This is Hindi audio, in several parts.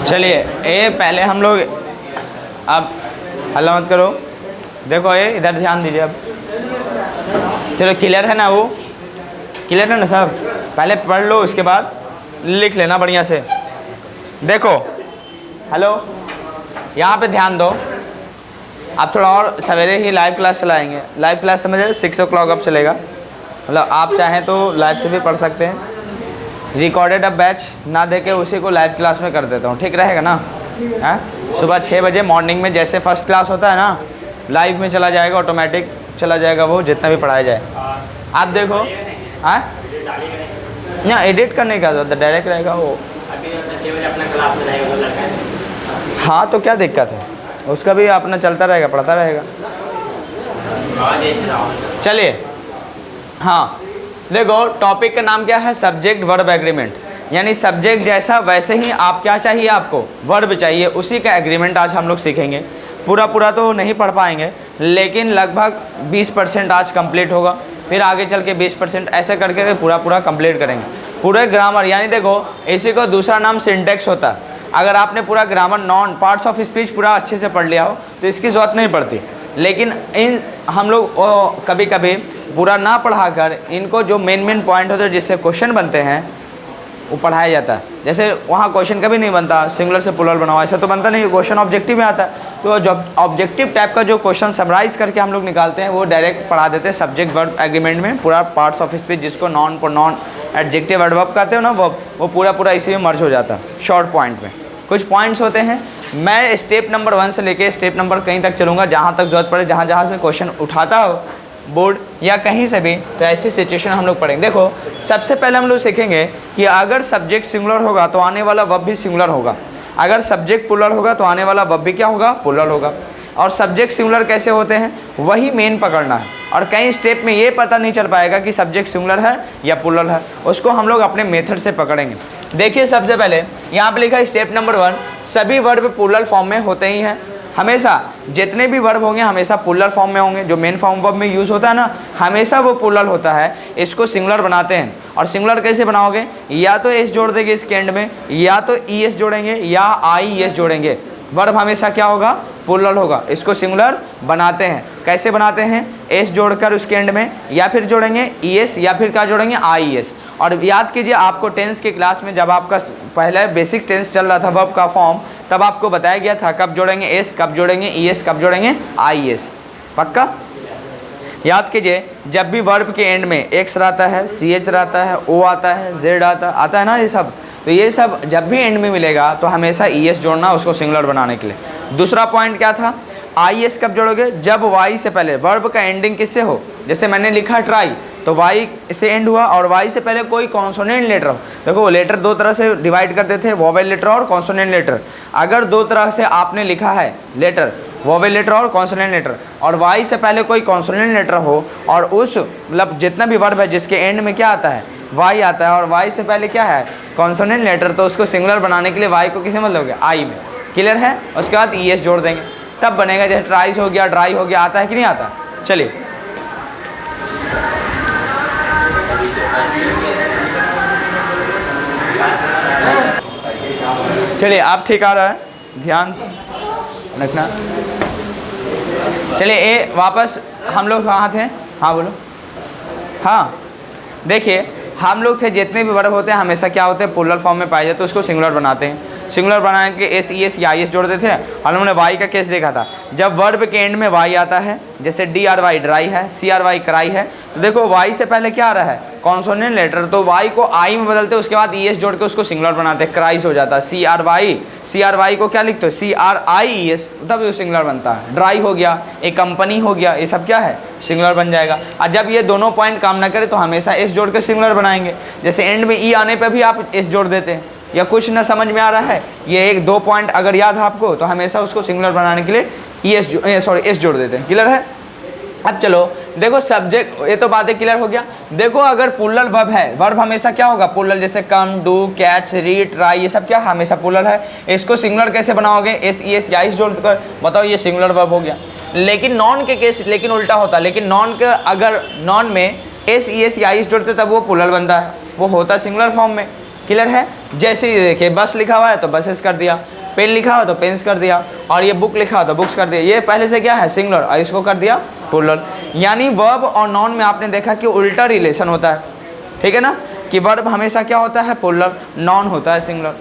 चलिए ये पहले हम लोग, अब हल्ला मत करो, देखो ये इधर ध्यान दीजिए अब। चलो क्लियर है ना, वो क्लियर है ना सब? पहले पढ़ लो, उसके बाद लिख लेना बढ़िया से। देखो हेलो, यहाँ पे ध्यान दो। आप थोड़ा और सवेरे ही लाइव क्लास चलाएंगे। लाइव क्लास समझे 6 o'clock अब चलेगा, मतलब आप चाहें तो लाइव से भी पढ़ सकते हैं। रिकॉर्डेड अब बैच ना देके उसी को लाइव क्लास में कर देता हूँ, ठीक रहेगा ना? है सुबह 6 बजे मॉर्निंग में जैसे फर्स्ट क्लास होता है ना, लाइव में चला जाएगा, ऑटोमेटिक चला जाएगा वो, जितना भी पढ़ाया जाए। आप देखो हाँ ना, एडिट करने का तो डायरेक्ट रहेगा वो। हाँ तो क्या दिक्कत है, उसका भी अपना चलता रहेगा, पढ़ता रहेगा। चलिए हाँ देखो, टॉपिक का नाम क्या है? Subject verb agreement. यानी सब्जेक्ट जैसा वैसे ही आप क्या चाहिए, आपको वर्ब चाहिए, उसी का एग्रीमेंट आज हम लोग सीखेंगे। पूरा तो नहीं पढ़ पाएंगे, लेकिन लगभग 20% आज कंप्लीट होगा, फिर आगे चल के 20%, ऐसे करके पूरा कंप्लीट करेंगे। पूरे ग्रामर, यानी देखो इसी को दूसरा नाम सिंटेक्स होता है। अगर आपने पूरा grammar non parts of speech पूरा अच्छे से पढ़ लिया हो तो इसकी ज़रूरत नहीं पड़ती, लेकिन इन हम लोग कभी कभी पूरा ना पढ़ाकर इनको जो मेन पॉइंट होते हैं जिससे क्वेश्चन बनते हैं वो पढ़ाया जाता है। जैसे वहाँ क्वेश्चन कभी नहीं बनता सिंगुलर से प्लूरल बनाओ, ऐसा तो बनता नहीं, क्वेश्चन ऑब्जेक्टिव में आता है। तो जो ऑब्जेक्टिव टाइप का जो क्वेश्चन समराइज करके हम लोग निकालते हैं वो डायरेक्ट पढ़ा देते हैं सब्जेक्ट वर्ब एग्रीमेंट में। पूरा पार्ट्स ऑफ स्पीच जिसको नॉन एडजेक्टिव एडवर्ब कहते हो ना, वो पूरा इसी में मर्ज हो जाता है। शॉर्ट पॉइंट में कुछ पॉइंट्स होते हैं, मैं स्टेप नंबर 1 से लेके स्टेप नंबर कहीं तक चलूँगा, जहाँ तक जरूरत पड़े, जहाँ से क्वेश्चन उठाता हो बोर्ड या कहीं से भी, तो ऐसी सिचुएशन हम लोग पढ़ेंगे। देखो सबसे पहले हम लोग सीखेंगे कि अगर सब्जेक्ट सिंगुलर होगा तो आने वाला वर्ब भी सिंगुलर होगा, अगर सब्जेक्ट प्लूरल होगा तो आने वाला वर्ब भी क्या होगा? प्लूरल होगा। और सब्जेक्ट सिंगुलर कैसे होते हैं वही मेन पकड़ना है, और कई स्टेप में ये पता नहीं चल पाएगा कि सब्जेक्ट सिंगुलर है या प्लूरल है, उसको हम लोग अपने मेथड से पकड़ेंगे। देखिए सबसे पहले यहाँ पे लिखा है स्टेप नंबर 1, सभी वर्ब प्लूरल फॉर्म में होते ही हैं। हमेशा जितने भी वर्ब होंगे हमेशा प्लूरल फॉर्म में होंगे। जो मेन फॉर्म वर्ब में यूज़ होता है ना, हमेशा वो प्लूरल होता है। इसको सिंगुलर बनाते हैं, और सिंगुलर कैसे बनाओगे? या तो एस जोड़ देंगे इसके एंड में, या तो ई एस जोड़ेंगे, या आई एस जोड़ेंगे। वर्ब हमेशा क्या होगा? प्लूरल होगा। इसको सिंगुलर बनाते हैं। कैसे बनाते हैं? एस जोड़कर उसके एंड में, या फिर जोड़ेंगे ई एस, या फिर क्या जोड़ेंगे? I S. और याद कीजिए आपको टेंस की क्लास में जब आपका पहले बेसिक टेंस चल रहा था वर्ब का फॉर्म, तब आपको बताया गया था कब जोड़ेंगे एस, कब जोड़ेंगे ई एस, कब जोड़ेंगे आई एस। पक्का याद कीजिए, जब भी वर्ब के एंड में एक्स रहता है, सी एच रहता है, ओ आता है, जेड आता है ना, ये सब, तो ये सब जब भी एंड में मिलेगा तो हमेशा ई एस जोड़ना उसको सिंगुलर बनाने के लिए। दूसरा पॉइंट क्या था? आई एस कब जोड़ोगे? जब वाई से पहले वर्ब का एंडिंग किससे हो? जैसे मैंने लिखा ट्राई, तो वाई से एंड हुआ और वाई से पहले कोई कॉन्सोनेंट लेटर हो। देखो लेटर दो तरह से डिवाइड करते थे, वोवेल लेटर और कॉन्सोनेंट लेटर। अगर दो तरह से आपने लिखा है लेटर, वोवेल लेटर और कॉन्सोनेंट लेटर, और वाई से पहले कोई कॉन्सोनेंट लेटर हो, और उस मतलब जितना भी वर्ब है जिसके एंड में क्या आता है? वाई आता है, और वाई से पहले क्या है? कॉन्सोनेंट लेटर, तो उसको सिंगुलर बनाने के लिए वाई को किसे मतलब होगा? आई में। क्लियर है? उसके बाद ई एस जोड़ देंगे, तब बनेगा। जैसे ट्राइस हो गया, ड्राई हो गया, आता है कि नहीं आता? चलिए चलिए आप ठीक आ रहा है, ध्यान रखना। चलिए ये वापस हम लोग कहाँ थे? हाँ बोलो। हाँ देखिए हम लोग थे जितने भी वर्ब होते हैं हमेशा क्या होते हैं? प्लूरल फॉर्म में पाए जाते हैं, उसको सिंगुलर बनाते हैं। सिंगुलर बनाने के एस ई एस या आई एस जोड़ते थे। और हमने वाई का केस देखा था, जब वर्ब के एंड में वाई आता है, जैसे डी आर वाई ड्राई है, सी आर वाई क्राई है, तो देखो वाई से पहले क्या आ रहा है? कॉन्सोनेंट लेटर, तो वाई को आई में बदलते, उसके बाद ई एस जोड़ के उसको सिंगुलर बनाते हैं, क्राइस हो जाता है। सी आर वाई को क्या लिखते हो? सी आर आई ई एस, तब वो सिंगुलर बनता है। ड्राई हो गया, एक कंपनी हो गया, ये सब क्या है? सिंगुलर बन जाएगा। और जब ये दोनों पॉइंट काम ना करे तो हमेशा एस जोड़ के सिंगुलर बनाएंगे। जैसे एंड में ई आने पर भी आप एस जोड़ देते हैं। या कुछ ना समझ में आ रहा है? ये एक दो पॉइंट अगर याद है आपको तो हमेशा उसको सिंगुलर बनाने के लिए एस जोड़ देते हैं। क्लियर है? अब चलो देखो सब्जेक्ट, ये तो बातें क्लियर हो गया। देखो अगर प्लूरल वर्ब है, वर्ब हमेशा क्या होगा? प्लूरल। जैसे कम, डू, कैच, रीड, ट्राई, ये सब क्या हमेशा प्लूरल है। इसको सिंगुलर कैसे बनाओगे? एस ई एस या इस जोड़ कर, बताओ ये सिंगुलर वर्ब हो गया। लेकिन नॉन के केस लेकिन उल्टा होता है। लेकिन नॉन के अगर नॉन में एस ई एस या इस जोड़ते तब वो प्लूरल बनता है, वो होता सिंगुलर फॉर्म में। क्लियर है। जैसे ये देखिए बस लिखा हुआ है तो बसेस कर दिया, पेन लिखा हुआ तो पेन्स कर दिया, और ये बुक लिखा हुआ तो बुक्स कर दिया। ये पहले से क्या है सिंगुलर, और इसको कर दिया प्लूरल। यानी वर्ब और नॉन में आपने देखा कि उल्टा रिलेशन होता है, ठीक है ना, कि वर्ब हमेशा क्या होता है प्लूरल, नॉन होता है सिंगुलर।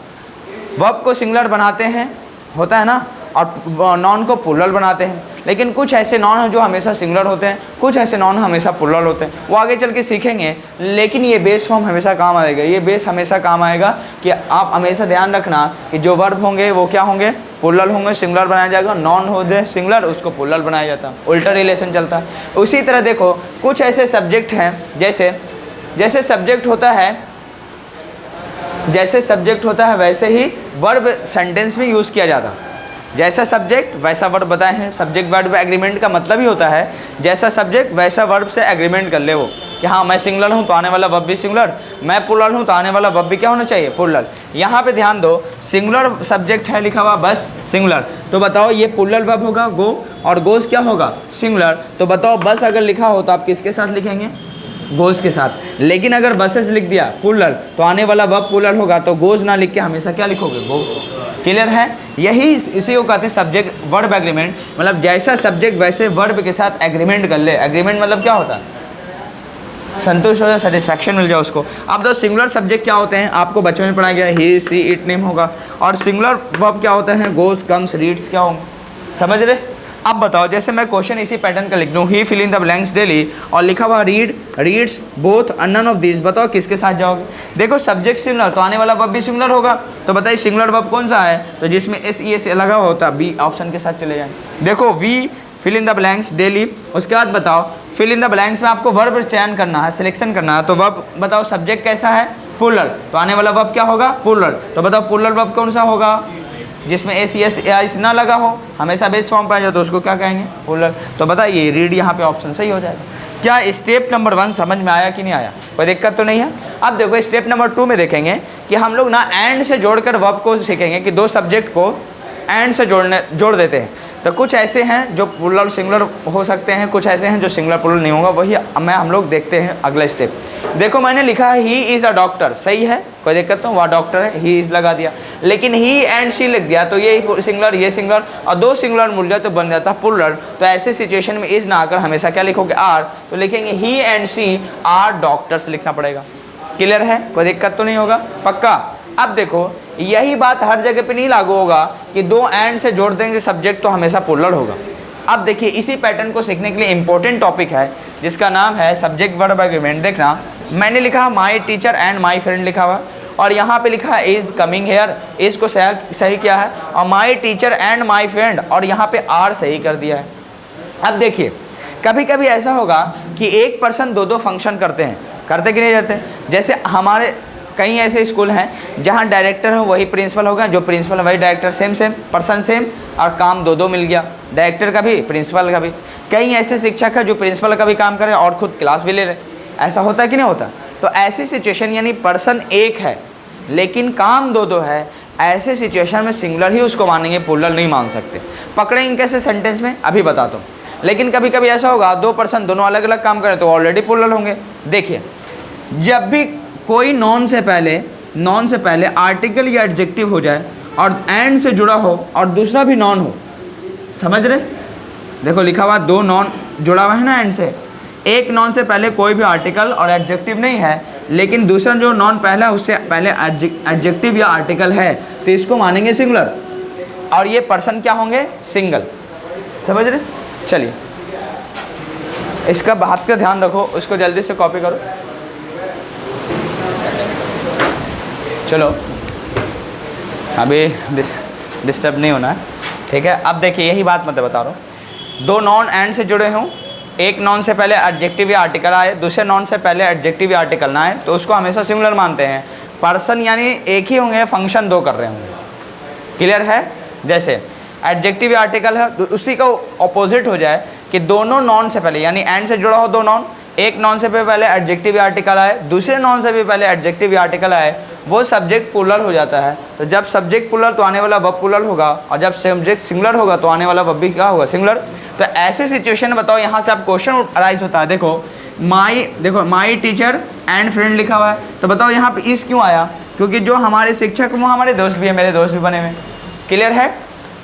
वर्ब को सिंगुलर बनाते हैं होता है ना, और नॉन को प्लूरल बनाते हैं। लेकिन कुछ ऐसे नॉन हैं जो हमेशा सिंगुलर होते हैं, कुछ ऐसे नॉन हमेशा प्लूरल होते हैं, वो आगे चल के सीखेंगे। लेकिन ये बेस फॉर्म हमेशा काम आएगा, ये बेस हमेशा काम आएगा कि आप हमेशा ध्यान रखना कि जो वर्ब होंगे वो क्या होंगे, प्लूरल होंगे, सिंगुलर बनाया जाएगा। नॉन हो जाए सिंगुलर, उसको प्लूरल बनाया जाता है, उल्टा रिलेशन चलता है। उसी तरह देखो कुछ ऐसे सब्जेक्ट हैं, जैसे सब्जेक्ट होता है, जैसे सब्जेक्ट होता है वैसे ही वर्ब सेंटेंस में यूज़ किया जाता है। जैसा सब्जेक्ट वैसा वर्ब बताए हैं। सब्जेक्ट वर्ब एग्रीमेंट का मतलब ही होता है जैसा सब्जेक्ट वैसा वर्ब से एग्रीमेंट कर ले वो, कि हाँ मैं सिंगुलर हूँ तो आने वाला वर्ब भी सिंगुलर, मैं प्लूरल हूँ तो आने वाला वर्ब भी क्या होना चाहिए, प्लूरल। यहाँ पे ध्यान दो, सिंगुलर सब्जेक्ट है लिखा हुआ बस सिंगुलर, तो बताओ ये प्लूरल वर्ब होगा गो, और गोज़ क्या होगा सिंगुलर। तो बताओ बस अगर लिखा हो तो आप किसके साथ लिखेंगे, गोज़ के साथ। लेकिन अगर बसेस लिख दिया प्लूरल तो आने वाला वर्ब प्लूरल होगा, तो गोज़ ना लिख के हमेशा क्या लिखोगे, गो। क्लियर है। यही इसी को कहते हैं सब्जेक्ट वर्ब एग्रीमेंट, मतलब जैसा सब्जेक्ट वैसे वर्ब के साथ एग्रीमेंट कर ले। एग्रीमेंट मतलब क्या होता है, संतुष्ट हो जाए, सेटिस्फैक्शन मिल जाए उसको। अब तो सिंगुलर सब्जेक्ट क्या होते हैं आपको बचपन में पढ़ाया गया, ही सी इट नेम होगा, और सिंगुलर वर्ब क्या होता है, गोज़ कम्स रीड्स क्या होंगे, समझ रहे। अब बताओ जैसे मैं क्वेश्चन इसी पैटर्न का लिख दूँ, ही fill in the blanks daily, और लिखा हुआ read reads both none of this, बताओ किसके साथ जाओगे। देखो सब्जेक्ट सिंगुलर तो आने वाला वर्ब भी सिंगुलर होगा, तो बताइए सिंगुलर वर्ब कौन सा है, तो जिसमें एस ई एस लगा होता है, बी ऑप्शन के साथ चले जाएंगे। देखो we fill in the blanks daily, उसके बाद बताओ फिल इन द ब्लैंक्स में आपको वर्ब चयन करना है, सिलेक्शन करना है। तो वर्ब बताओ सब्जेक्ट कैसा है, प्लूरल, तो आने वाला वर्ब क्या होगा, प्लूरल। तो बताओ प्लूरल वर्ब कौन सा होगा, जिसमें एस एस एस ना लगा हो, हमेशा बेस फॉर्म पे आ जाए तो उसको क्या कहेंगे, प्लूरल। तो बताइए रीड यहाँ पे ऑप्शन सही हो जाएगा। क्या स्टेप नंबर 1 समझ में आया कि नहीं आया, कोई दिक्कत तो नहीं है। अब देखो स्टेप नंबर 2 में देखेंगे कि हम लोग ना एंड से जोड़कर वर्ब को सीखेंगे, कि दो सब्जेक्ट को एंड से जोड़ देते हैं। तो कुछ ऐसे हैं जो प्लूरल सिंगुलर हो सकते हैं, कुछ ऐसे हैं जो सिंगुलर प्लूरल नहीं होगा, वही हम लोग देखते हैं अगला स्टेप। देखो मैंने लिखा है ही इज़ अ डॉक्टर, सही है, कोई दिक्कत तो, वह डॉक्टर है, ही इज़ लगा दिया। लेकिन ही एंड शी लिख दिया तो ये सिंगुलर ये सिंगुलर, और दो सिंगुलर मिल जाए तो बन जाता प्लूरल। तो ऐसे सिचुएशन में इज़ ना आकर हमेशा क्या लिखोगे, आर, तो लिखेंगे ही एंड शी आर डॉक्टर्स लिखना पड़ेगा। क्लियर है, कोई दिक्कत तो नहीं होगा, पक्का। अब देखो यही बात हर जगह पे नहीं लागू होगा कि दो एंड से जोड़ देंगे सब्जेक्ट तो हमेशा प्लूरल होगा। अब देखिए इसी पैटर्न को सीखने के लिए इंपॉर्टेंट टॉपिक है जिसका नाम है सब्जेक्ट वर्ब एग्रीमेंट। देखना मैंने लिखा my teacher and my friend लिखा हुआ, और यहाँ पे लिखा है इज़ कमिंग हेयर, इज़ को सही किया है, और my teacher and my friend, और यहाँ पे आर सही कर दिया है। अब देखिए कभी कभी ऐसा होगा कि एक पर्सन दो फंक्शन करते हैं, करते कि नहीं करते। जैसे हमारे कई ऐसे स्कूल हैं जहाँ डायरेक्टर हो वही प्रिंसिपल होगा, जो प्रिंसिपल वही डायरेक्टर, सेम पर्सन सेम, और काम दो मिल गया, डायरेक्टर का भी प्रिंसिपल का भी। कई ऐसे शिक्षक हैं जो प्रिंसिपल का भी काम करें और खुद क्लास भी ले रहे, ऐसा होता है कि नहीं होता। तो ऐसी सिचुएशन यानी पर्सन एक है लेकिन काम दो है, ऐसे सिचुएशन में सिंगुलर ही उसको मानेंगे, प्लूरल नहीं मान सकते। पकड़ेंगे कैसे सेंटेंस में, अभी बताता हूँ। लेकिन कभी कभी ऐसा होगा दो पर्सन दोनों अलग अलग काम करें तो ऑलरेडी प्लूरल होंगे। देखिए जब भी कोई नॉन से पहले आर्टिकल या एडजेक्टिव हो जाए और एंड से जुड़ा हो और दूसरा भी नॉन हो, समझ रहे। देखो लिखा हुआ दो नॉन जुड़ा हुआ है ना एंड से, एक नॉन से पहले कोई भी आर्टिकल और एडजेक्टिव नहीं है, लेकिन दूसरा जो नॉन पहला है उससे पहले एडजेक्टिव या आर्टिकल है, तो इसको मानेंगे सिंगुलर, और ये पर्सन क्या होंगे, सिंगल। समझ रहे। चलिए इसका बात का ध्यान रखो, उसको जल्दी से कॉपी करो। चलो अभी डिस्टर्ब नहीं होना है, ठीक है। अब देखिए यही बात मैं बता रहा हूँ, दो नॉन एंड से जुड़े हों, एक नॉन से पहले एडजेक्टिव या आर्टिकल आए, दूसरे नॉन से पहले एडजेक्टिव या आर्टिकल ना आए, तो उसको हमेशा सिंगुलर मानते हैं। पर्सन यानी एक ही होंगे, फंक्शन दो कर रहे होंगे। क्लियर है। जैसे एडजेक्टिव या आर्टिकल है तो उसी का ऑपोजिट हो जाए कि दोनों नॉन से पहले यानी एंड से जुड़ा हो दो नॉन, एक नॉन से पहले एडजेक्टिव या आर्टिकल आए, दूसरे नॉन से भी पहले एडजेक्टिव या आर्टिकल आए, वो सब्जेक्ट प्लूरल हो जाता है। तो जब सब्जेक्ट प्लूरल तो आने वाला वर्ब प्लूरल होगा, और जब सब्जेक्ट सिंगुलर होगा तो आने वाला वर्ब भी क्या होगा, सिंगुलर। तो ऐसे सिचुएशन बताओ, यहाँ से आप क्वेश्चन अराइज होता है। देखो माई टीचर एंड फ्रेंड लिखा हुआ है, तो बताओ यहाँ पे इस क्यों आया, क्योंकि जो हमारे शिक्षक वो हमारे दोस्त भी है, मेरे दोस्त भी बने हुए। क्लियर है।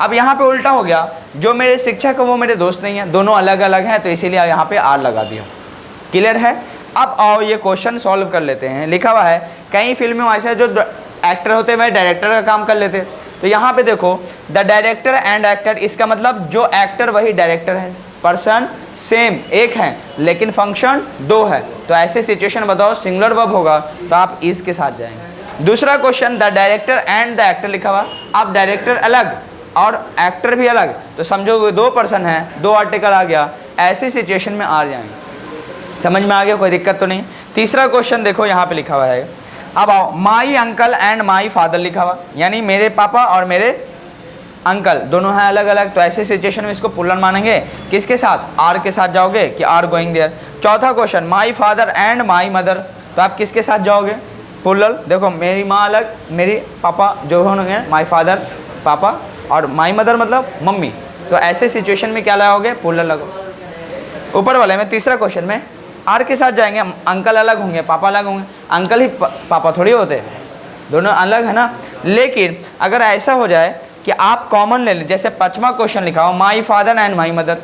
अब यहाँ पे उल्टा हो गया, जो मेरे शिक्षक है वो मेरे दोस्त नहीं है, दोनों अलग अलग हैं, तो इसीलिए यहाँ पे आर लगा दिया। क्लियर है। अब आओ ये क्वेश्चन सॉल्व कर लेते हैं। लिखा हुआ है कई फिल्में ऐसे जो एक्टर होते हैं वह डायरेक्टर का काम कर लेते हैं। तो यहाँ पे देखो द डायरेक्टर एंड एक्टर, इसका मतलब जो एक्टर वही डायरेक्टर है, पर्सन सेम एक है लेकिन फंक्शन दो है। तो ऐसे सिचुएशन बताओ, सिंगुलर वर्ब होगा तो आप इसके साथ जाएंगे। दूसरा question the director and the actor लिखा हुआ, आप डायरेक्टर अलग और एक्टर भी अलग, तो समझो दो पर्सन है, दो आर्टिकल आ गया, ऐसी सिचुएशन में आ जाएंगे। समझ में आ गया, कोई दिक्कत तो नहीं। तीसरा क्वेश्चन देखो यहाँ पे लिखा हुआ है, अब आओ my uncle and my father लिखा हुआ, यानी मेरे पापा और मेरे अंकल दोनों हैं अलग अलग, तो ऐसे सिचुएशन में इसको पुल्लर मानेंगे। किसके साथ? आर के साथ जाओगे कि आर गोइंग देयर। चौथा question my father and my mother, तो आप किसके साथ जाओगे? पुल्लर। देखो मेरी माँ अलग, मेरी पापा जो होंगे माई फादर पापा, और माई मदर मतलब मम्मी, तो ऐसे सिचुएशन में क्या लगाओगे? पुल्लर लगो। ऊपर वाले में तीसरा क्वेश्चन में आर के साथ जाएंगे, अंकल अलग होंगे पापा अलग होंगे, अंकल ही पापा थोड़ी होते हैं, दोनों अलग है ना। लेकिन अगर ऐसा हो जाए कि आप कॉमन ले लें, जैसे 5वां क्वेश्चन लिखा हो माई फादर एंड माई मदर,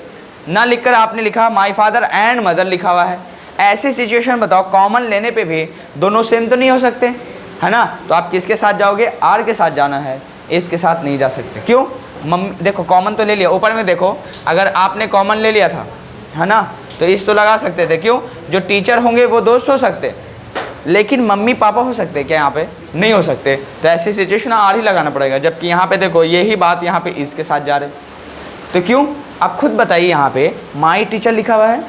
ना लिखकर आपने लिखा माई फादर एंड मदर लिखा हुआ है, ऐसी सिचुएशन बताओ कॉमन लेने पे भी दोनों सेम तो नहीं हो सकते, है ना। तो आप किसके साथ जाओगे? आर के साथ जाना है, इसके साथ नहीं जा सकते। क्यों? मम्मी देखो कॉमन तो ले लिया, ऊपर में देखो अगर आपने कॉमन ले लिया था, है ना, तो इस तो लगा सकते थे। क्यों? जो टीचर होंगे वो दोस्त हो सकते, लेकिन मम्मी पापा हो सकते क्या? यहाँ पे नहीं हो सकते, तो ऐसी सिचुएशन आर ही लगाना पड़ेगा। जबकि यहाँ पे देखो यही बात यहाँ पे इसके साथ जा रहे, तो क्यों? आप खुद बताइए। यहाँ पे माई टीचर लिखा हुआ है,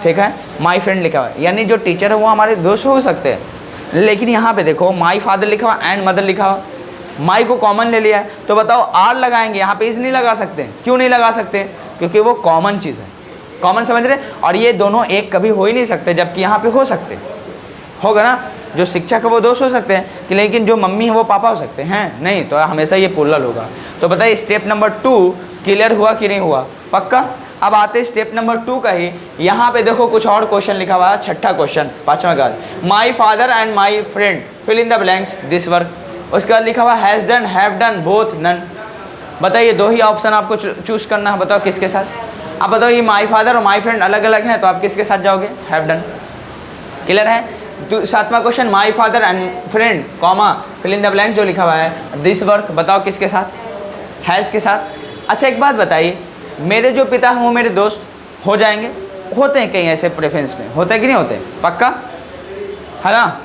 ठीक है, माई फ्रेंड लिखा हुआ है, यानी जो टीचर है वो हमारे दोस्त हो सकते हैं। लेकिन यहाँ पे देखो माई फादर लिखा हुआ एंड मदर लिखा हुआ, माई को कॉमन ले लिया है, तो बताओ आर लगाएंगे, यहाँ पे इस नहीं लगा सकते। क्यों नहीं लगा सकते? क्योंकि वो कॉमन चीज़ है, कॉमन समझ रहे। और ये दोनों एक कभी हो ही नहीं सकते, जबकि यहाँ पे हो सकते, होगा ना। जो शिक्षक है वो दोस्त हो सकते हैं कि, लेकिन जो मम्मी है वो पापा हो सकते हैं नहीं, तो हमेशा ये पुल्लर होगा। तो बताइए स्टेप नंबर 2 क्लियर हुआ कि नहीं हुआ? पक्का। अब आते स्टेप नंबर 2 का ही, यहाँ पे देखो कुछ और क्वेश्चन लिखा हुआ है। छठा क्वेश्चन 5वां का, my father and my friend fill in the blanks this work. उसके बाद लिखा हुआ has done, have done, both, none. बताइए दो ही ऑप्शन आपको चूज करना है, बताओ किसके साथ? आप बताओ ये माई फादर और माई फ्रेंड अलग अलग हैं, तो आप किसके साथ जाओगे? Have done. क्लियर है। 7वां question my father and friend comma fill in the blanks जो लिखा हुआ है दिस वर्क, बताओ किसके साथ? हैज़ के साथ। अच्छा एक बात बताइए, मेरे जो पिता हैं वो मेरे दोस्त हो जाएंगे? होते हैं कहीं ऐसे प्रेफरेंस में, होते हैं कि नहीं होते? पक्का है ना।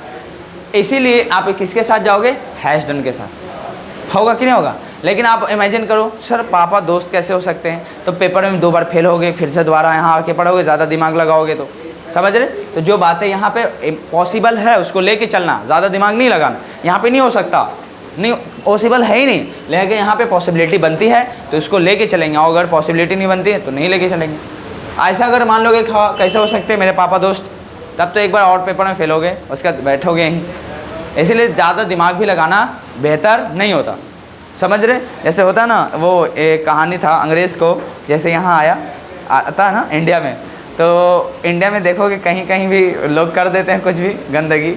इसीलिए आप किसके साथ जाओगे? हैज़ डन के साथ। होगा कि नहीं होगा? लेकिन आप इमेजिन करो सर पापा दोस्त कैसे हो सकते हैं? तो पेपर में 2 बार फेल होगे, फिर से दोबारा यहाँ आके पढ़ोगे, ज़्यादा दिमाग लगाओगे, तो समझ रहे। तो जो बातें यहाँ पे पॉसिबल है उसको लेके चलना, ज़्यादा दिमाग नहीं लगाना। यहाँ पे नहीं हो सकता, नहीं पॉसिबल है ही नहीं, लेकिन यहाँ पे पॉसिबिलिटी बनती है तो उसको लेके चलेंगे, और अगर पॉसिबिलिटी नहीं बनती है तो नहीं लेके चलेंगे। ऐसा अगर मान लोगे कैसे हो सकते हैं मेरे पापा दोस्त, तब तो एक बार और पेपर में फेल हो गए, उसके बाद बैठोगे यहीं। इसीलिए ज़्यादा दिमाग भी लगाना बेहतर नहीं होता, समझ रहे। जैसे होता है ना, वो एक कहानी था अंग्रेज़ को, जैसे यहाँ आता है ना इंडिया में, तो इंडिया में देखोगे कहीं कहीं भी लोग कर देते हैं कुछ भी गंदगी,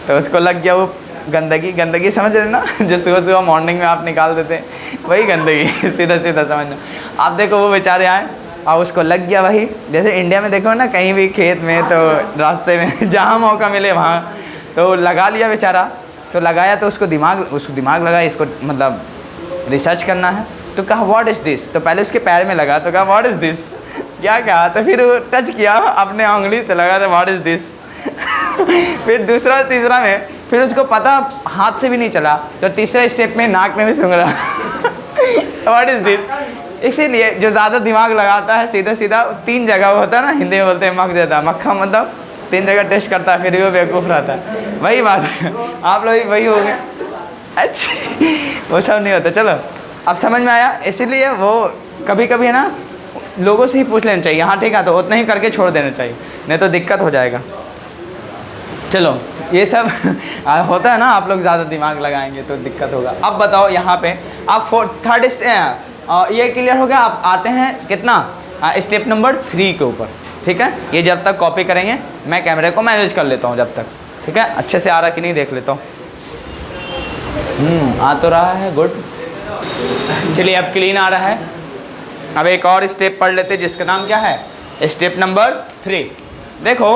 तो उसको लग गया वो गंदगी समझ रहे ना, जो सुबह सुबह मॉर्निंग में आप निकाल देते हैं वही गंदगी सीधा सीधा समझना। आप देखो वो बेचारे आए और उसको लग गया वही। जैसे इंडिया में देखो ना कहीं भी खेत में, तो रास्ते में जहाँ मौका मिले वहाँ, तो लगा लिया बेचारा। तो लगाया तो उसको दिमाग लगा, इसको मतलब रिसर्च करना है, तो कहा व्हाट इज़ दिस। तो पहले उसके पैर में लगा, तो कहा व्हाट इज़ दिस, क्या कहा, तो फिर वो टच किया अपने उंगली से, लगा तो व्हाट इज़ दिस फिर दूसरा तीसरा में फिर उसको पता हाथ से भी नहीं चला, तो तीसरे स्टेप में नाक में भी सूंघ रहा व्हाट इज़ दिस। इसीलिए जो ज़्यादा दिमाग लगाता है सीधा सीधा 3 जगह होता है ना, हिंदी में बोलते हैं मख देता है, मक्खा मतलब 3 जगह टेस्ट करता है, फिर भी वो बेवकूफ़ रहता है। वही बात है, आप लोग वही हो गए। अच्छा वो सब नहीं होता। चलो अब समझ में आया। इसीलिए वो कभी कभी है ना लोगों से ही पूछ लेना चाहिए, हाँ ठीक है, तो उतना ही करके छोड़ देना चाहिए, नहीं तो दिक्कत हो जाएगा। चलो ये सब होता है ना, आप लोग ज़्यादा दिमाग लगाएंगे तो दिक्कत होगा। अब बताओ यहाँ पे आप 3rd ये क्लियर हो गया। आप आते हैं कितना स्टेप नंबर 3 के ऊपर, ठीक है। ये जब तक कॉपी करेंगे मैं कैमरे को मैनेज कर लेता हूँ जब तक, ठीक है। अच्छे से आ रहा कि नहीं देख लेता हूँ। आ तो रहा है, गुड। चलिए अब क्लीन आ रहा है। अब एक और स्टेप पढ़ लेते हैं जिसका नाम क्या है, स्टेप नंबर 3। देखो,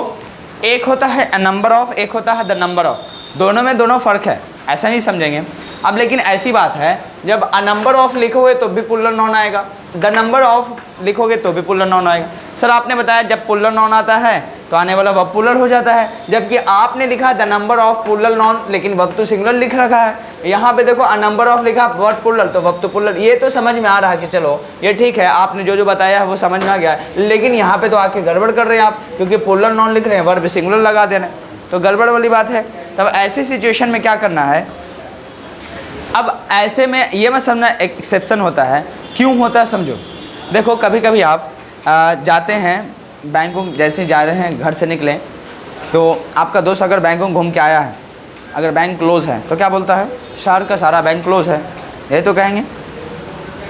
एक होता है अ नंबर ऑफ, एक होता है द नंबर ऑफ। दोनों में दोनों फ़र्क है, ऐसा नहीं समझेंगे। अब लेकिन ऐसी बात है, जब अ नंबर ऑफ लिखोगे तो भी पुलर नाउन आएगा, द नंबर ऑफ लिखोगे तो भी पुलर नाउन आएगा। सर आपने बताया जब पुलर नाउन आता है तो आने वाला वर्ब पुलर हो जाता है, जबकि आपने लिखा the number of puller noun, लेकिन वर्ब तो सिंगुलर लिख रखा है। यहाँ पे देखो अ नंबर ऑफ लिखा, वर्ब पुलर, तो वर्ब तो पुलर। ये तो समझ में आ रहा है कि चलो ये ठीक है, आपने जो जो बताया है वो समझ में आ गया है, लेकिन यहाँ पे तो आके गड़बड़ कर रहे हैं आप, क्योंकि पुलर नाउन लिख रहे हैं, वर्ब सिंगुलर लगा दे रहे हैं, तो गड़बड़ वाली बात है। तब ऐसी सिचुएशन में क्या करना है, अब ऐसे में ये मैं समझना एक्सेप्शन होता है। क्यों होता है समझो। देखो कभी कभी आप जाते हैं बैंक, जैसे जा रहे हैं घर से निकले, तो आपका दोस्त अगर बैंक में घूम के आया है, अगर बैंक क्लोज है तो क्या बोलता है, शहर का सारा बैंक क्लोज है, ये तो कहेंगे,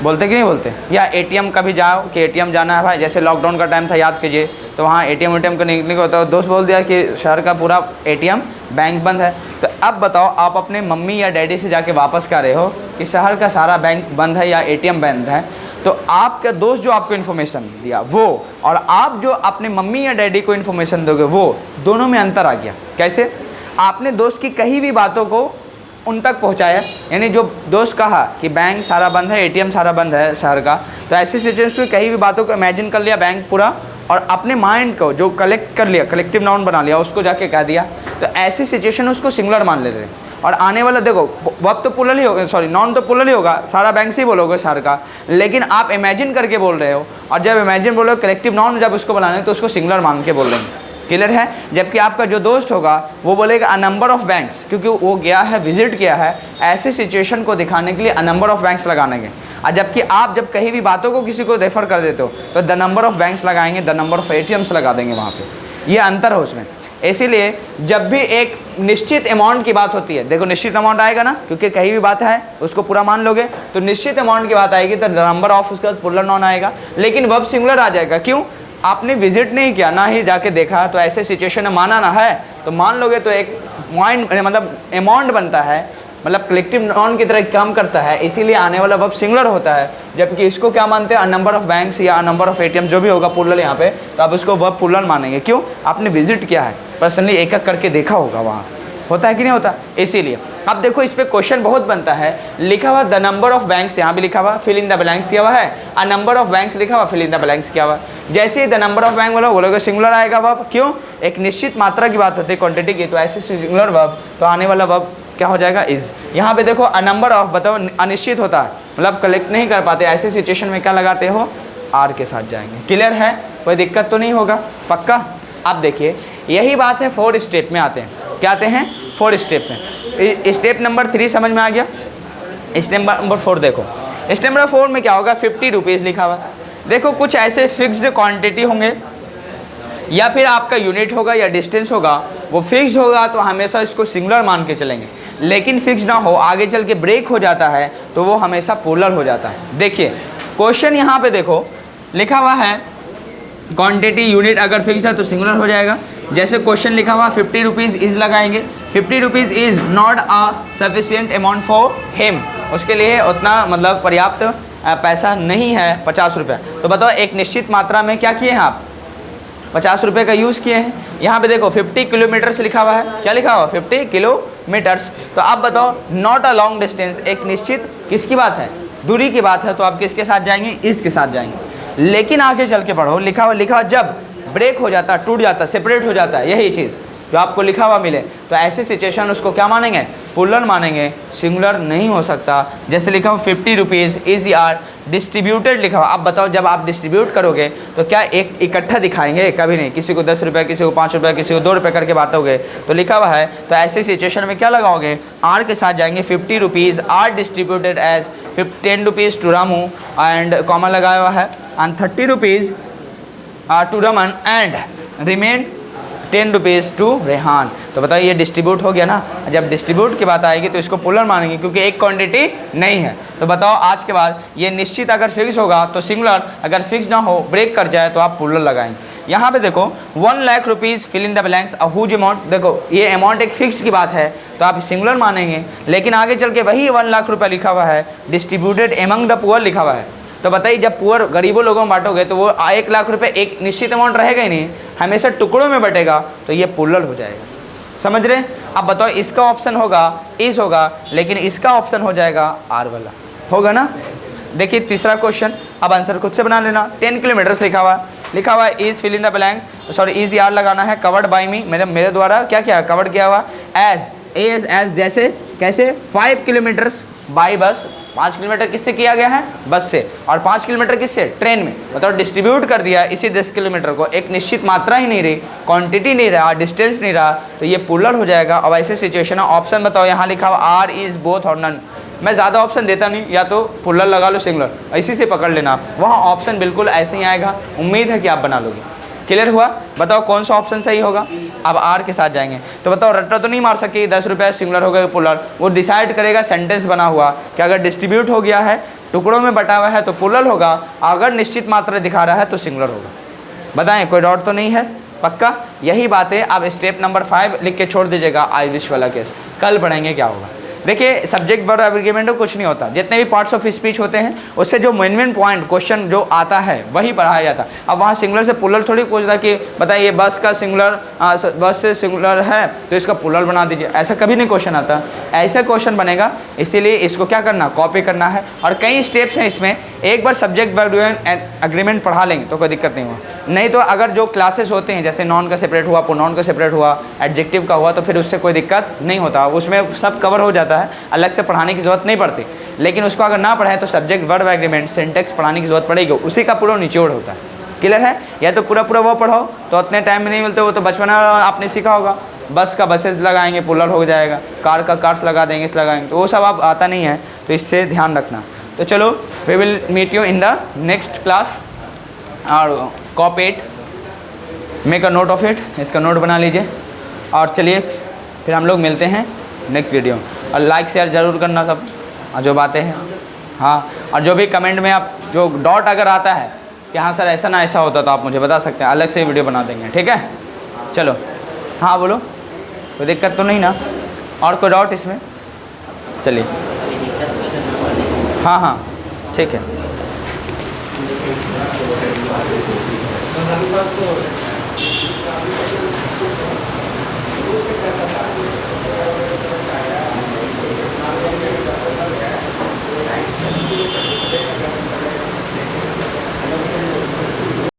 बोलते कि नहीं बोलते। या एटीएम कभी जाओ कि एटीएम जाना है भाई, जैसे लॉकडाउन का टाइम था याद कीजिए, तो वहाँ एटीएम को निकलने को होता है, दोस्त बोल दिया कि शहर का पूरा एटीएम बैंक बंद है। तो अब बताओ, आप अपने मम्मी या डैडी से जाके वापस कर रहे हो कि शहर का सारा बैंक बंद है या एटीएम बंद है, तो आपका दोस्त जो आपको इन्फॉर्मेशन दिया वो, और आप जो अपने मम्मी या डैडी को इन्फॉर्मेशन दोगे वो, दोनों में अंतर आ गया। कैसे? आपने दोस्त की कही भी बातों को उन तक पहुंचाया, यानी जो दोस्त कहा कि बैंक सारा बंद है, एटीएम सारा बंद है शहर का, तो ऐसी सिचुएशन में कहीं भी बातों को इमेजिन कर लिया बैंक पूरा, और अपने माइंड को जो कलेक्ट कर लिया, कलेक्टिव नाउन बना लिया, उसको जाके कह दिया, तो ऐसी सिचुएशन उसको सिंगुलर मान ले रहे हैं। और आने वाला देखो वर्ब तो पुलर ही होगा, सॉरी नाउन तो पुलर ही होगा, सारा बैंक से ही बोलोगे शहर का, लेकिन आप इमेजिन करके बोल रहे हो, और जब इमेजिन बोलो कलेक्टिव नाउन जब उसको बनाने तो उसको सिंगुलर मान के बोल रहे हैं। क्लियर है? जबकि आपका जो दोस्त होगा वो बोलेगा अ नंबर ऑफ बैंक्स, क्योंकि वो गया है, विजिट किया है, ऐसे सिचुएशन को दिखाने के लिए अ नंबर ऑफ बैंक्स लगाने के। और जबकि आप जब कहीं भी बातों को किसी को रेफर कर देते हो तो द नंबर ऑफ बैंक्स लगाएंगे, द नंबर ऑफ एटीएम्स लगा देंगे वहाँ पे। ये अंतर है उसमें। इसीलिए जब भी एक निश्चित अमाउंट की बात होती है, देखो निश्चित अमाउंट आएगा ना, क्योंकि कहीं भी बात है उसको पूरा मान लोगे, तो निश्चित अमाउंट की बात आएगी तो द नंबर ऑफ उसका पुलर नाउन आएगा, लेकिन वर्ब सिंगुलर आ जाएगा। क्यों? आपने विजिट नहीं किया, ना ही जाके देखा, तो ऐसे सिचुएशन में माना ना है तो मान लोगे, तो एक माइंड मतलब अमाउंट बनता है, मतलब कलेक्टिव नाउन की तरह काम करता है, इसीलिए आने वाला वर्ब सिंगुलर होता है। जबकि इसको क्या मानते हैं, अ नंबर ऑफ बैंक्स या अ नंबर ऑफ एटीएम, जो भी होगा पुलर यहाँ पे, तो आप उसको वर्ब पुलर मानेंगे। क्यों? आपने विजिट किया है, पर्सनली एक एक करके देखा होगा, वहाँ होता है कि नहीं होता, इसीलिए। अब देखो इस पे क्वेश्चन बहुत बनता है, लिखा हुआ द नंबर ऑफ बैंक्स, यहाँ भी लिखा हुआ फिल इन द ब्लैंक्स किया हुआ है, अ नंबर ऑफ बैंक्स लिखा हुआ फिल इन द ब्लैंक्स किया हुआ। जैसे ही द नंबर ऑफ बैंक बोलोगे सिंगुलर आएगा वर्ब। क्यों? एक निश्चित मात्रा की बात होती है, क्वांटिटी की, तो ऐसे सिंगुलर वर्ब, तो आने वाला वर्ब क्या हो जाएगा, इज। यहाँ पे देखो अ नंबर ऑफ, बताओ अनिश्चित होता है, मतलब कलेक्ट नहीं कर पाते, ऐसे सिचुएशन में क्या लगाते हो, आर के साथ जाएंगे। क्लियर है? कोई दिक्कत तो नहीं होगा, पक्का? अब देखिए यही बात है 4 स्टेप में आते हैं। क्या आते हैं? 4 स्टेप में। स्टेप नंबर 3 समझ में आ गया। स्टेप नंबर 4 देखो, स्टेप नंबर 4 में क्या होगा, 50 रुपीज़ लिखा हुआ। देखो कुछ ऐसे फिक्स्ड क्वांटिटी होंगे, या फिर आपका यूनिट होगा या डिस्टेंस होगा, वो फिक्स्ड होगा तो हमेशा इसको सिंगुलर मान के चलेंगे, लेकिन फिक्स ना हो, आगे चल के ब्रेक हो जाता है तो वो हमेशा पोलर हो जाता है। देखिए क्वेश्चन यहाँ पे देखो लिखा हुआ है, क्वांटिटी यूनिट अगर फिक्स है तो सिंगुलर हो जाएगा। जैसे क्वेश्चन लिखा हुआ 50 रुपीज़ इज़ लगाएंगे, 50 rupees is not a sufficient amount for him, उसके लिए उतना मतलब पर्याप्त पैसा नहीं है 50 रुपये। तो बताओ एक निश्चित मात्रा में क्या किए हैं आप, 50 रुपये का यूज़ किए हैं। यहाँ पे देखो 50 किलोमीटर्स लिखा हुआ है, क्या लिखा हुआ, 50 किलोमीटर्स। तो आप बताओ नॉट अ लॉन्ग डिस्टेंस, एक निश्चित किसकी बात है, दूरी की बात है, तो आप किसके साथ जाएंगे, इसके साथ जाएंगे। लेकिन आगे चल के पढ़ो, लिखा हुआ जब ब्रेक हो जाता, टूट जाता, सेपरेट हो जाता है, यही चीज़ जो आपको लिखा हुआ मिले, तो ऐसी सिचुएशन उसको क्या मानेंगे, पुलर मानेंगे, सिंगुलर नहीं हो सकता। जैसे लिखा हुआ 50 रुपीज़ इज आर डिस्ट्रीब्यूटेड लिखा हुआ। अब बताओ जब आप डिस्ट्रीब्यूट करोगे तो क्या एक इकट्ठा दिखाएंगे, कभी नहीं, किसी को 10 रुपये, किसी को 5 रुपये, किसी को 2 रुपये करके बांटोगे, तो लिखा हुआ है। तो ऐसी सिचुएशन में क्या लगाओगे, आर के साथ जाएंगे, 50 rupees are distributed as 10 rupees to Ramu and comma लगाया हुआ है, and 30 rupees to Raman and remain 10 rupees to Rehan. तो बताइए ये डिस्ट्रीब्यूट हो गया ना। जब डिस्ट्रीब्यूट की बात आएगी तो इसको पुलर मानेंगे, क्योंकि एक क्वांटिटी नहीं है। तो बताओ आज के बाद ये निश्चित अगर फिक्स होगा तो सिंगुलर, अगर फिक्स ना हो, ब्रेक कर जाए तो आप पुलर लगाएंगे। यहाँ पे देखो 1 lakh rupees fill in the blanks a huge amount. देखो ये अमाउंट एक फिक्स की बात है, तो आप सिंगुलर मानेंगे, लेकिन आगे चल के वही 1 लाख रुपया लिखा हुआ है, डिस्ट्रीब्यूटेड एमंग द पुअर लिखा हुआ है। तो बताइए जब पुअर गरीबों लोगों में बांटोगे तो वो 1 लाख रुपये एक निश्चित अमाउंट रहेगा ही नहीं, हमेशा टुकड़ों में बटेगा, तो ये प्लूरल हो जाएगा। समझ रहे? अब बताओ इसका ऑप्शन होगा इस होगा, लेकिन इसका ऑप्शन हो जाएगा आर वाला, होगा ना। देखिए तीसरा क्वेश्चन, अब आंसर खुद से बना लेना। 10 किलोमीटर्स लिखा हुआ है is fill in the blanks, sorry is यार लगाना है, कवर्ड बाई मी, मेरे द्वारा क्या क्या कवर्ड किया हुआ, एज जैसे कैसे 5 किलोमीटर्स बाई बस, 5 किलोमीटर किससे किया गया है, बस से, और 5 किलोमीटर किससे, ट्रेन में। मतलब डिस्ट्रीब्यूट कर दिया इसी 10 किलोमीटर को, एक निश्चित मात्रा ही नहीं रही, क्वांटिटी नहीं रहा, डिस्टेंस नहीं रहा, तो ये प्लूरल हो जाएगा। अब ऐसे सिचुएशन है, ऑप्शन बताओ, यहाँ लिखा हुआ आर इज बोथ और नन, मैं ज़्यादा ऑप्शन देता नहीं, या तो प्लूरल लगा लो सिंगुलर, इसी से पकड़ लेना, वहाँ ऑप्शन बिल्कुल ऐसे ही आएगा, उम्मीद है कि आप बना लोगे। क्लियर हुआ? बताओ कौन सा ऑप्शन सही होगा। अब आर के साथ जाएंगे, तो बताओ रट्टा तो नहीं मार सके 10 रुपये सिंगुलर हो गया प्लूरल, वो डिसाइड करेगा सेंटेंस बना हुआ कि अगर डिस्ट्रीब्यूट हो गया है, टुकड़ों में बटा हुआ है तो प्लूरल होगा, अगर निश्चित मात्रा दिखा रहा है तो सिंगुलर होगा। बताएं कोई डाउट तो नहीं है? पक्का यही बात है। अब स्टेप नंबर 5 लिख के छोड़ दीजिएगा, आई विश वाला केस, कल पढ़ेंगे क्या होगा। देखिए सब्जेक्ट वर्ब एग्रीमेंट में कुछ नहीं होता, जितने भी पार्ट्स ऑफ स्पीच होते हैं उससे जो मेन पॉइंट क्वेश्चन जो आता है वही पढ़ाया जाता है। अब वहाँ सिंगुलर से प्लूरल थोड़ी पूछता कि बताइए बस का सिंगुलर, बस से सिंगुलर है तो इसका प्लूरल बना दीजिए, ऐसा कभी नहीं क्वेश्चन आता। ऐसा क्वेश्चन बनेगा, इसीलिए इसको क्या करना, कॉपी करना है। और कई स्टेप्स हैं इसमें, एक बार सब्जेक्ट वर्ब एग्रीमेंट पढ़ा लेंगे तो कोई दिक्कत नहीं हुआ। नहीं तो अगर जो क्लासेस होते हैं जैसे नॉन का सेपरेट हुआ, प्रोनाउन का सेपरेट हुआ, एडजेक्टिव का हुआ, तो फिर उससे कोई दिक्कत नहीं होता, उसमें सब कवर हो जाता है, अलग से पढ़ाने की ज़रूरत नहीं पड़ती। लेकिन उसको अगर ना पढ़ाए तो सब्जेक्ट वर्ब एग्रीमेंट सिंटैक्स पढ़ाने की ज़रूरत पड़ेगी, उसी का पूरा निचोड़ होता है। क्लियर है? या तो पूरा वो पढ़ो तो उतने टाइम में नहीं मिलते, वो तो बचपन आपने सीखा होगा, बस का बसेस लगाएंगे प्लूरल हो जाएगा, कार का कार्स लगा देंगे, इस लगाएंगे, तो वो सब आप आता नहीं है, तो इससे ध्यान रखना। तो चलो we will meet you in the next class. और copy it, make a note of it, इसका नोट बना लीजिए। और चलिए फिर हम लोग मिलते हैं नेक्स्ट वीडियो। और लाइक शेयर ज़रूर करना सब, और जो बातें हैं, हाँ, और जो भी कमेंट में आप जो डॉट अगर आता है कि हाँ सर ऐसा ना ऐसा होता तो आप मुझे बता सकते हैं, अलग से वीडियो बना देंगे। ठीक है? चलो हाँ बोलो, कोई दिक्कत तो नहीं ना? और कोई डाउट इसमें? चलिए हाँ हाँ ठीक है।